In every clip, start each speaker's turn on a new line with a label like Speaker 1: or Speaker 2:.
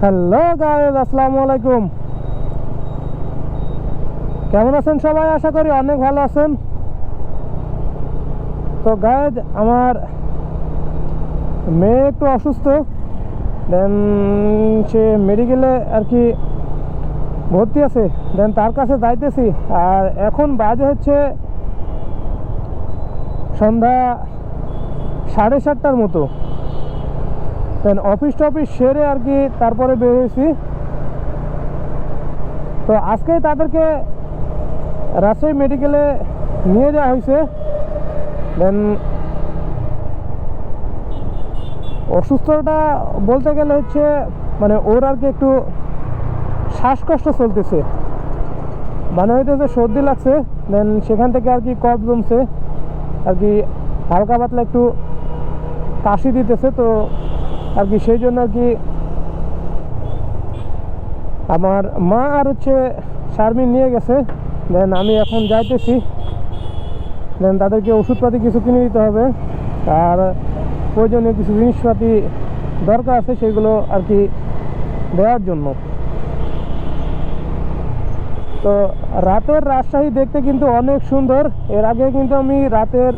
Speaker 1: Hello guys, আসসালামু আলাইকুম। কেমন আছেন সবাই? আশা করি অনেক ভালো আছেন। তো গাইস, আমার মেয়ে একটু অসুস্থ, দেন সে মেডিকেলে আর কি ভর্তি আছে, দেন তার কাছে যাইতেছি। আর এখন বাজে হচ্ছে সন্ধ্যা 7:30টার মতো। দেন অফিস টফিস সেরে আর কি তারপরে বেরিয়েছি। তো আজকেই তাদেরকে রাজশাহী মেডিকেলে নিয়ে যাওয়া হয়েছে। দেন অসুস্থতা বলতে গেলে হচ্ছে মানে ওর আর কি একটু শ্বাসকষ্ট চলতেছে, মানে হইতেছে সর্দি লাগছে, দেন সেখান থেকে আর কি কফ জমছে আর কি, হালকা পাতলা একটু কাশি দিতেছে। তো আর কি সেই জন্য আর কি আমার মা আর হচ্ছে শারমিন নিয়ে গেছে। দেন আমি এখন যাইতেছি, দেন তাদেরকে ওষুধপাতি কিছু কিনে দিতে হবে, আর প্রয়োজনীয় কিছু জিনিসপাতি দরকার আছে সেগুলো আর কি দেওয়ার জন্য। তো রাতের রাজশাহী দেখতে কিন্তু অনেক সুন্দর। এর আগে কিন্তু আমি রাতের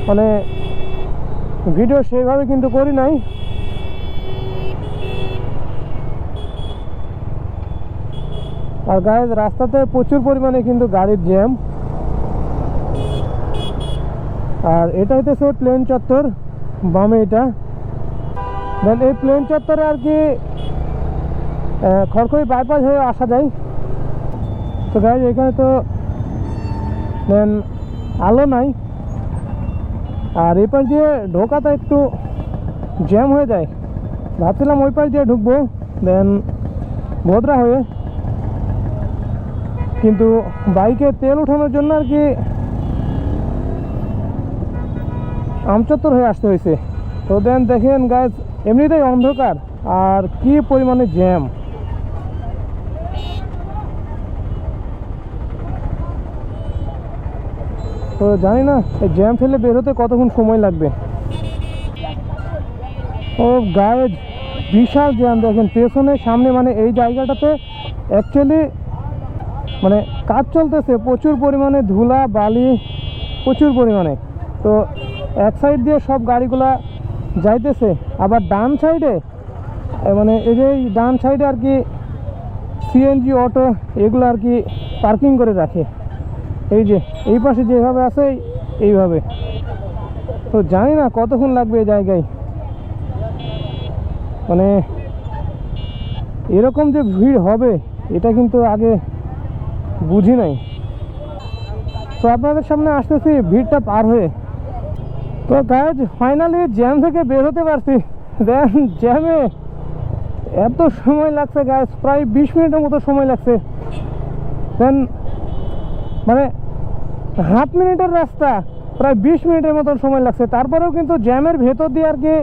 Speaker 1: মানে ভিডিও সেইভাবে কিন্তু করি নাই। আর গাইজ, রাস্তাতে প্রচুর পরিমাণে কিন্তু গাড়ির জ্যাম। আর এটা হইতেছে প্লেন চত্বর, বামে এটা। দেন এই প্লেন চত্বরে আর কি খড়খড়ি বাইপাস হয়ে আসা যায়। তো গাইজ, এখানে তো দেন আলো নাই, আর এই পাশ দিয়ে ঢোকাটা একটু জ্যাম হয়ে যায়। ভাবছিলাম ওই পাশ দিয়ে ঢুকবো দেন ভদ্রা হয়ে, কিন্তু বাইকে তেল উঠানোর জন্য আর কি আমচত্বর হয়ে আসতে হয়েছে। তো দেন দেখেন গাইজ, এমনিতেই অন্ধকার আর কি পরিমাণে জ্যাম। তো জানি না এই জ্যাম ফেলে বেরোতে কতক্ষণ সময় লাগবে। ও গাইজ, বিশাল জ্যাম দেখেন পেছনে সামনে, মানে এই জায়গাটাতে অ্যাকচুয়ালি মানে কাজ চলতেছে, প্রচুর পরিমাণে ধুলা বালি প্রচুর পরিমাণে। তো এক সাইড দিয়ে সব গাড়িগুলা যাইতেছে, আবার ডান সাইডে মানে এই যে ডান সাইডে আর কি সিএনজি অটো এগুলো আর কি পার্কিং করে রাখে, এই যে এই পাশে যেভাবে আছে এইভাবে। তো জানি না কতক্ষণ লাগবে এই জায়গায়, মানে এরকম যে ভিড় হবে এটা কিন্তু আগে বুঝি নাই। তো আপনাদের সামনে আসতেছি ভিড়টা পার হয়ে। তো গাইজ, ফাইনালি জ্যাম থেকে বের হতে পারছি। দেন জ্যামে এত সময় লাগছে গাইজ, প্রায় 20 মিনিটের মতো সময় লাগছে। দেন মানে হাফ মিনিটের রাস্তা প্রায় 20 মিনিটের মতো সময় লাগছে। তারপরেও কিন্তু জ্যামের ভেতর দিয়ে আর কি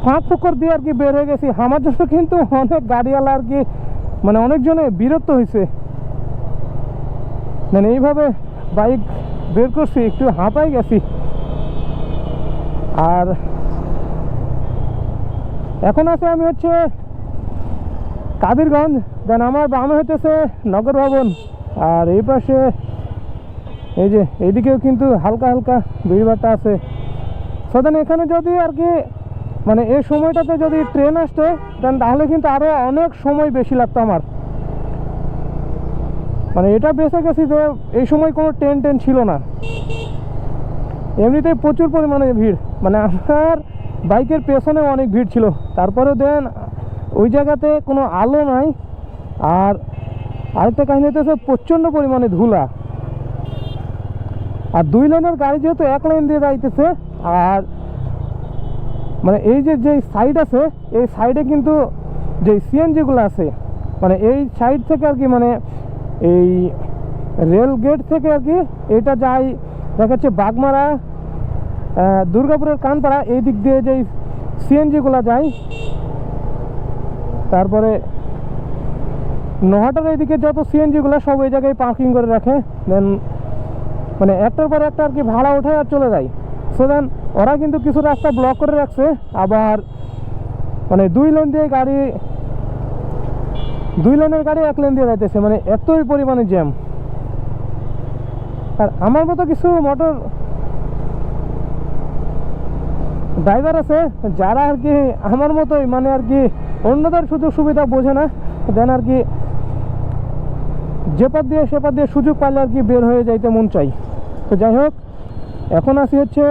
Speaker 1: ফাঁক ফুকর দিয়ে আর কি বের হয়ে গেছি। আমার জন্য কিন্তু অনেক গাড়িওয়ালা আর কি মানে অনেকজনে বিরক্ত হয়েছে। মানে এইভাবে বাইক বের করছি, একটু হাঁপাই গেছি। আর এখন আছে আমি হচ্ছে কাদিরগঞ্জ, দেন আমার বামে হইতেছে নগর ভবন, আর এই পাশে এই যে এইদিকেও কিন্তু হালকা হালকা ভিড়ভাড়টা আছে। সো দেন এখানে যদি আর কি মানে এই সময়টাতে যদি ট্রেন আসতো দেন তাহলে কিন্তু আরও অনেক সময় বেশি লাগতো আমার। মানে এটা বেঁচে গেছি যে এই সময় কোনো ট্রেন ছিল না। এমনিতেই প্রচুর পরিমাণে ভিড়, মানে আমার বাইকের পেছনেও অনেক ভিড় ছিল। তারপরেও দেন ওই জায়গাতে কোনো আলো নাই। আর আরেকটা কাহিনী হতেছে প্রচণ্ড পরিমাণে ধুলা। আর 2 লাইনের গাড়ি যেহেতু 1 লাইন দিয়ে যাইতেছে, আর মানে এই যে সাইড আছে এই সাইডে কিন্তু যে সিএনজিগুলো আছে মানে এই সাইড থেকে আর কি মানে এই রেল গেট থেকে আর কি এটা যায় দেখাচ্ছে বাগমারা, দুর্গাপুরের কানপাড়া, এই দিক দিয়ে যে সিএনজিগুলো যায়। তারপরে নহাটার এইদিকে যত সিএনজিগুলো সব এই জায়গায় পার্কিং করে রাখে। দেন মানে একটার পর একটা আর কি ভাড়া ওঠে আর চলে যায়। সো দেন ওরা কিন্তু কিছু রাস্তা ব্লক করে রাখছে, আবার মানে 2 লাইন দিয়ে গাড়ি 2 লেনের গাড়ি 1 লেন দিয়ে যাইতেছে, মানে এতই পরিমাণে জ্যাম। আর আমার মতো কিছু মোটর ড্রাইভার আছে যারা আর কি আমার মতোই, মানে আর কি অন্যদের সুযোগ সুবিধা বোঝে না, দেন আর কি যে পথ দিয়ে সে পথ দিয়ে সুযোগ পাইলে আর কি বের হয়ে যাইতে মন চাই। তো যাই হোক, এখন আসি হচ্ছে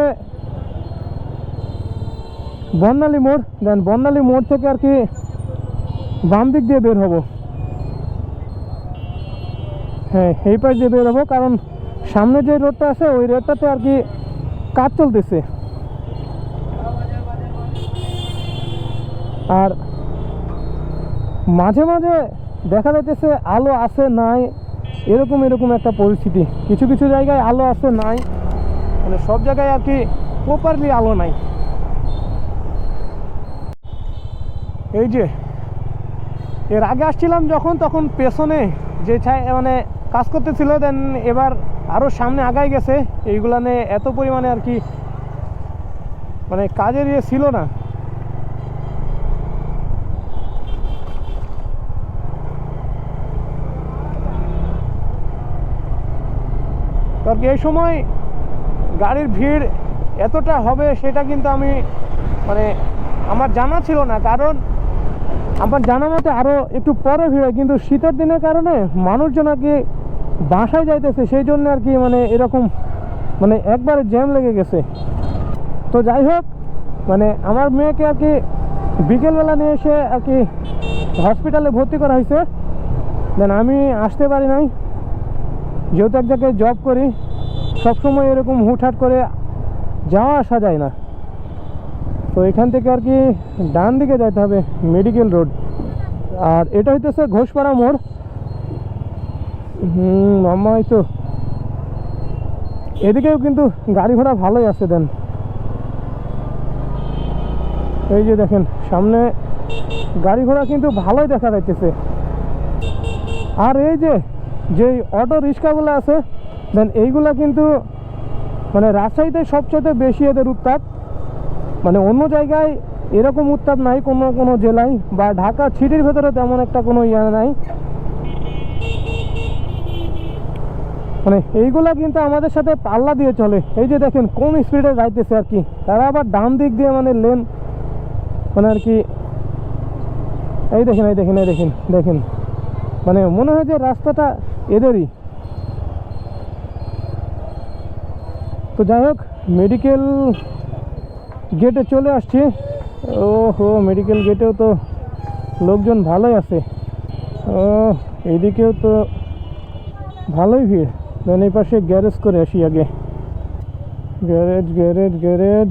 Speaker 1: বর্ণালী মোড়। দেন বর্ণালী মোড় থেকে আর কি বাম দিক দিয়ে বের হব। হ্যাঁ, এই পাশ দিয়ে বের হবো, কারণ সামনে যে রোডটা আছে ওই রোডটাতে আর কি কাজ চলতেছে। আর মাঝে মাঝে দেখা যাইতেছে আলো আছে নাই, এরকম একটা পরিস্থিতি। কিছু কিছু জায়গায় আলো আছে নাই, মানে সব জায়গায় আর কি প্রপারলি আলো নাই। এই যে এর আগে আসছিলাম যখন, তখন পেছনে যে মানে কাজ করতেছিল, দেন এবার আরও সামনে আগাই গেছে। এইগুলা নিয়ে এত পরিমাণে আর কি মানে কাজের ইয়ে ছিল না। কারণ এই সময় গাড়ির ভিড় এতটা হবে সেটা কিন্তু আমি মানে আমার জানা ছিল না, কারণ আমার জানা মতে আরও একটু পরে ভিড় হয়, কিন্তু শীতের দিনের কারণে মানুষজন আর কি বাসায় যাইতেছে, সেই জন্য আর কি মানে এরকম মানে একবারে জ্যাম লেগে গেছে। তো যাই হোক, মানে আমার মেয়েকে আর কি বিকেলবেলা নিয়ে এসে আর কি হসপিটালে ভর্তি করা হয়েছে। দেন আমি আসতে পারি নাই, যেহেতু এক জায়গায় জব করি, সবসময় এরকম হুটহাট করে যাওয়া আসা যায় না। তো এখান থেকে আর কি ডান দিকে যেতে হবে, মেডিকেল রোড। আর এটা হইতেছে ঘোষপাড়া মোড়। মামাই তো এদিকেও কিন্তু গাড়ি ঘোড়া ভালোই আছে। দেন এই যে দেখেন সামনে গাড়ি ঘোড়া কিন্তু ভালোই দেখা যাইতেছে। আর এই যে যেই অটো রিক্সাগুলো আছে, দেন এইগুলা কিন্তু মানে রাজশাহীতে সবচেয়ে বেশি এদের উত্তাপ। মানে অন্য জায়গায় এরকম উত্তাপ নাই কোনো জেলায়, বা ঢাকা সিটির ভেতরে তেমন একটা কোনো ইয়ে নাই। মানে এইগুলা কিন্তু আমাদের সাথে পাল্লা দিয়ে চলে। এই যে দেখেন কোন স্পিডে যাইতেছে আর কি, তারা আবার ডান দিক দিয়ে মানে লেন মানে আর কি এই দেখেন মানে মনে হয় যে রাস্তাটা এদেরই। তো যাই হোক, মেডিকেল গেটে চলে আসছি। ওহো, মেডিকেল গেটেও তো লোকজন ভালোই আছে। ও, এইদিকেও তো ভালোই ভিড়। দেন এই পাশে গ্যারেজ করে আসি আগে। গ্যারেজ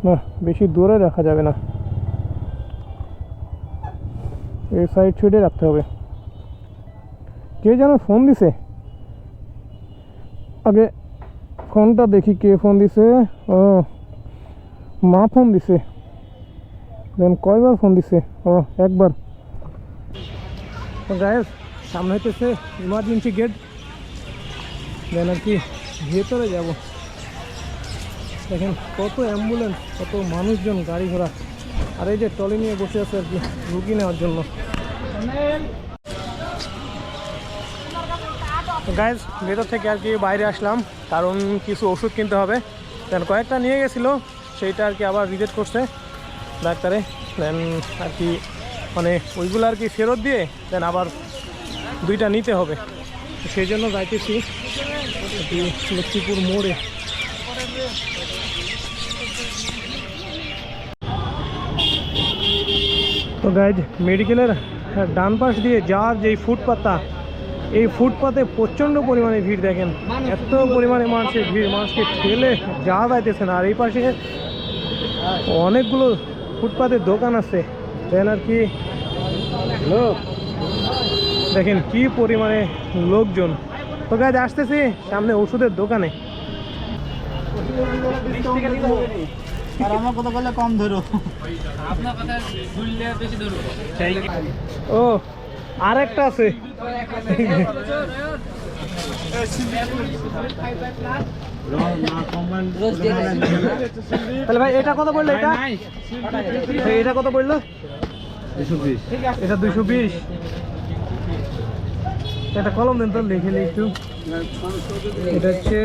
Speaker 1: না, বেশি দূরে রাখা যাবে না, এই সাইড সাইডে রাখতে হবে। কে যেন ফোন দিছে, আগে ফোনটা দেখি কে ফোন দিছে। ও, মা ফোন দিছে। দেন কয়বার ফোন দিছে? ও, একবার। গাইস, সামনে হইতেছে ইমার্জেন্সি গেট। দেন আর কি ভেতরে যাব। দেখেন কত অ্যাম্বুলেন্স, কত মানুষজন, গাড়ি ঘোড়া। আর এই যে ট্রলি নিয়ে বসে আছে আর কি রুগী নেওয়ার জন্য। গাইজ, ভেতর থেকে আর কি বাইরে আসলাম, কারণ কিছু ওষুধ কিনতে হবে। দেন কয়েকটা নিয়ে গেছিলো, সেইটা আর কি আবার রিজেক্ট করছে ডাক্তারে। দেন আর কি মানে ওইগুলো আর কি ফেরত দিয়ে দেন আবার 2টা নিতে হবে। সেই জন্য যাইতেছি লক্ষ্মীপুর মোড়ে। তো গাইজ, মেডিকেলের ডান পাশ দিয়ে যাওয়ার যেই ফুটপাথটা, এই ফুটপাতে প্রচণ্ড পরিমাণে ভিড়। দেখেন এত পরিমাণে মানুষের ভিড়, মানুষকে ঠেলে যাওয়া যাইতেছে না। আর এই পাশে অনেকগুলো ফুটপাতের দোকান আছে। দেন আর কি লোক দেখেন কি পরিমাণে লোকজন। তো গাইজ, আসতেছি সামনে ওষুধের দোকানে।
Speaker 2: আর আমার কথা বললে কম ধরো, আপনার কথা বললে বেশি ধরো।
Speaker 1: ও, আর একটা আছে। তাহলে ভাই এটা কত বললো? এটা কত বললো?
Speaker 2: 220
Speaker 1: এটা 220। এটা কলম দেন তো, লিখে নিই একটু। এটা হচ্ছে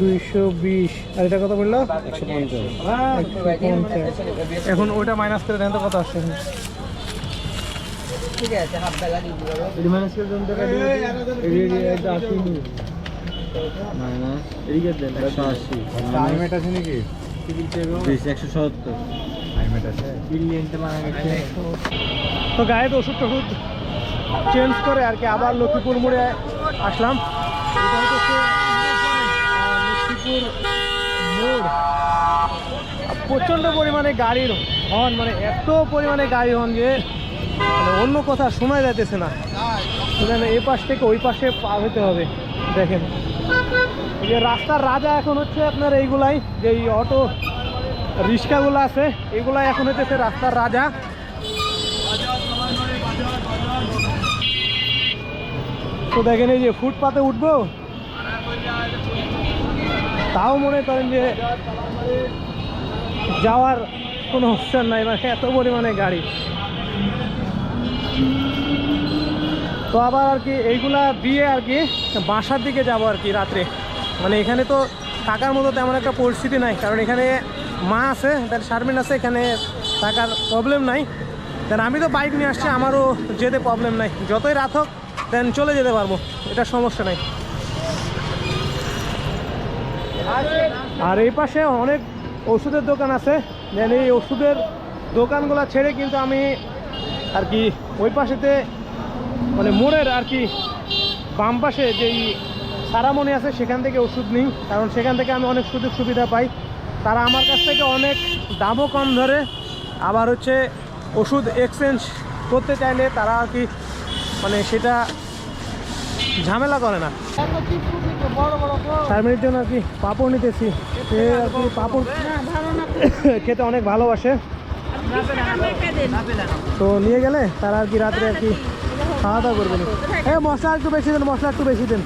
Speaker 1: 220, আর এটা কত বললো?
Speaker 2: 150।
Speaker 1: 150। এখন ওইটা মাইনাস করে দেন তো কত আসছে।
Speaker 2: মাইনাস করে দেন টাকা দিয়ে এটা 80 মাইনাস এদিকে দেন 180। আইমেট আছে নাকি? 170 আইমেট আছে। বিলিয়নটা মারা গেছে।
Speaker 1: তো গায়ে তো ওষুধ টষুধ চেঞ্জ করে আর কি আবার লক্ষ্মীপুর মোড়ে আসলাম। এটা হচ্ছে লক্ষ্মীপুর মোড়। প্রচণ্ড পরিমাণে গাড়ির হর্ন, মানে এত পরিমাণে গাড়ি হর্ন যে মানে অন্য কথা শোনা যাইতেছে না। এখানে এই পাশ থেকে ওই পাশে পার হতে হবে। দেখেন এই যে রাস্তার রাজা এখন হচ্ছে আপনার এইগুলাই, যে এই অটো রিক্সাগুলো আছে এগুলাই এখন হচ্ছে রাস্তার রাজা। তো দেখেন এই যে ফুটপাতে উঠবো তাও মনে করেন যে যাওয়ার কোনো অপশন নাই, মানে এত পরিমাণে গাড়ি। তো আবার আর কি এইগুলা দিয়ে আর কি বাসার দিকে যাব আর কি রাত্রে। মানে এখানে তো থাকার মতো তেমন একটা পরিস্থিতি নাই, কারণ এখানে মা আছে, তার শারমিন আছে, এখানে থাকার প্রবলেম নাই। দেন আমি তো বাইক নিয়ে আসছি, আমারও যেতে প্রবলেম নাই, যতই রাত হোক দেন চলে যেতে পারবো, এটা সমস্যা নাই। আর এই পাশে অনেক ওষুধের দোকান আছে, দেন এই ওষুধের দোকানগুলো ছেড়ে কিন্তু আমি আর কি ওই পাশেতে মানে মোড়ের আর কি বাম পাশে যেই সারামণি আছে সেখান থেকে ওষুধ নিই, কারণ সেখান থেকে আমি অনেক সুযোগ সুবিধা পাই। তারা আমার কাছ থেকে অনেক দামও কম ধরে, আবার হচ্ছে ওষুধ এক্সচেঞ্জ করতে চাইলে তারা আর কি মানে সেটা ঝামেলা করে না। 4 মিনিট জন্য আর কি পাঁপড় নিতেছি, সে আর কি পাঁপড় খেতে অনেক ভালোবাসে, তো নিয়ে গেলে তারা আর কি রাত্রে আর কি খাওয়া দাওয়া করবেন। হ্যাঁ মশলা একটু বেশি দেন, মশলা একটু বেশি দেন,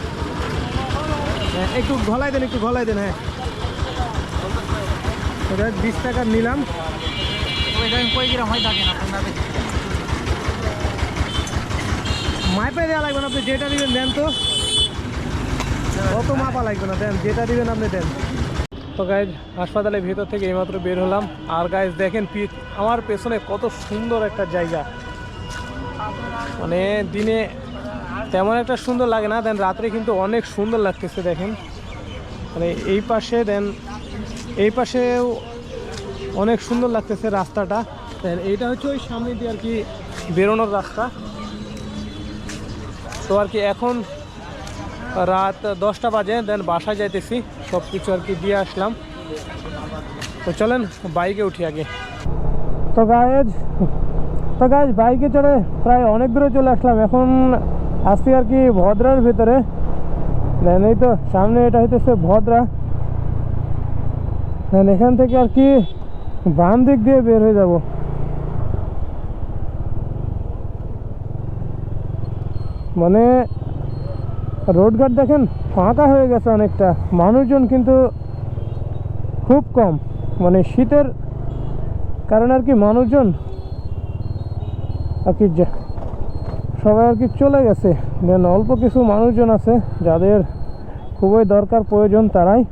Speaker 1: হ্যাঁ একটু ঘলাই দেন, একটু ঘলাই দেন। হ্যাঁ এটা 20 টাকা নিলাম। মাইপে দেওয়া লাগবে না, আপনি যেটা দিবেন দেন, তো অত মাপা লাগবে না, দেন যেটা দিবেন আপনি দেন। তো গাইজ হাসপাতালের ভিতর থেকে এইমাত্র বের হলাম, আর গাইজ দেখেন আমার পেছনে কত সুন্দর একটা জায়গা, মানে দিনে তেমন একটা সুন্দর লাগে না, দেন রাত্রে কিন্তু অনেক সুন্দর লাগতেছে। দেখেন মানে এই পাশে, দেন এই পাশেও অনেক সুন্দর লাগতেছে রাস্তাটা। দেন এইটা হচ্ছে ওই সামনে দিয়ে আর কি বেরোনোর রাস্তা। তো আর কি এখন রাত 10টা বাজে, দেন বাসায় যাইতেছি, সব কিছু আর কি দিয়ে আসলাম। তো চলেন বাইকে উঠি আগে। তো গাইজ বাইকে চড়ে প্রায় অনেক দূরে চলে আসলাম, এখন আসছি আর কি ভদ্রার ভিতরে। দেন এই তো সামনে এটা হইতেছে ভদ্রা, দেন এখান থেকে আর কি বাম দিক দিয়ে বের হয়ে যাব। মানে রোডঘাট দেখেন ফাঁকা হয়ে গেছে অনেকটা, মানুষজন কিন্তু খুব কম, মানে শীতের কারণে আর কি মানুষজন আর কি সবাই আর কি চলে গেছে। দেন অল্প কিছু মানুষজন আছে যাদের খুবই দরকার প্রয়োজন, তারাই।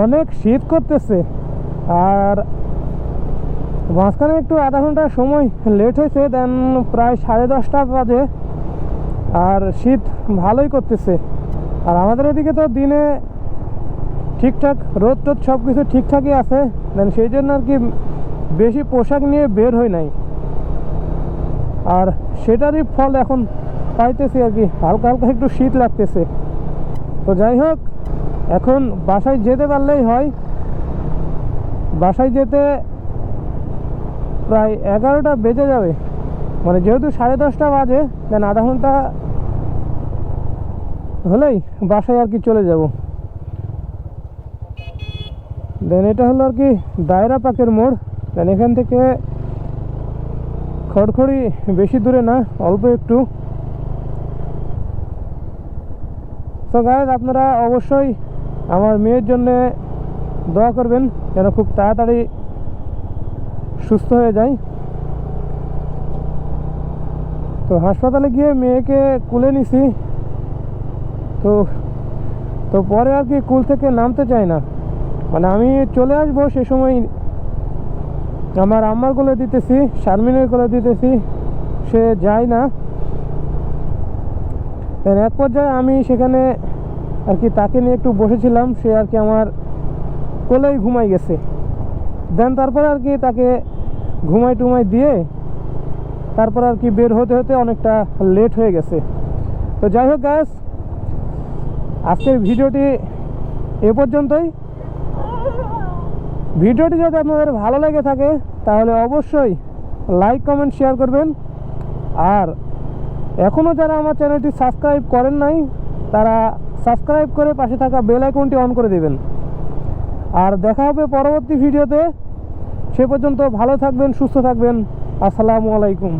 Speaker 1: অনেক শীত করতেছে, আর মাঝখানে একটু আধা ঘন্টা সময় লেট হয়েছে, দেন প্রায় 10:30টা বাজে, আর শীত ভালোই করতেছে। আর আমাদের এদিকে তো দিনে ঠিকঠাক রোদ টোদ সব কিছু ঠিকঠাকই আছে, দেন সেই জন্য আর কি বেশি পোশাক নিয়ে বের হই নাই, আর সেটারই ফল এখন পাইতেছি আর কি, হালকা হালকা একটু শীত লাগতেছে। তো যাই হোক, এখন বাসায় যেতে পারলেই হয়। বাসায় যেতে প্রায় 11টা বেজে যাবে, মানে যেহেতু 10:30টা বাজে, দেন আধা ঘন্টা হলেই বাসায় আর কি চলে যাব। দেন এটা হলো আর কি দায়রা পাকের মোড়, দেন এখান থেকে খড়খড়ি বেশি দূরে না, অল্প একটু। তো গাইজ আপনারা অবশ্যই আমার মেয়ের জন্য দোয়া করবেন যেন খুব তাড়াতাড়ি সুস্থ হয়ে যায়। তো হাসপাতালে গিয়ে মেয়েকে কুলে নিছি। তো তো পরে আর কি কুল থেকে নামতে চায় না, মানে আমি চলে আসবো সে সময় আমার আম্মার কোলে দিতেছি, শারমিনের কোলে দিতেছি, সে যায় না। এক পর্যায়ে আমি সেখানে আর কি তাকে নিয়ে একটু বসেছিলাম, সে আর কি আমার কোলেই ঘুমাই গেছে। দেন তারপরে আর কি তাকে ঘুমাই টুমাই দিয়ে তারপর আর কি বের হতে হতে অনেকটা লেট হয়ে গেছে। তো যাই হোক গাইস, আজকের ভিডিওটি এ পর্যন্তই। ভিডিওটি যদি আপনাদের ভালো লেগে থাকে তাহলে অবশ্যই লাইক কমেন্ট শেয়ার করবেন। আর এখনও যারা আমার চ্যানেলটি সাবস্ক্রাইব করেন নাই তারা সাবস্ক্রাইব করে পাশে থাকা বেল আইকনটি অন করে দেবেন। আর দেখা হবে পরবর্তী ভিডিওতে। সে পর্যন্ত ভালো থাকবেন, সুস্থ থাকবেন। আসসালামু আলাইকুম।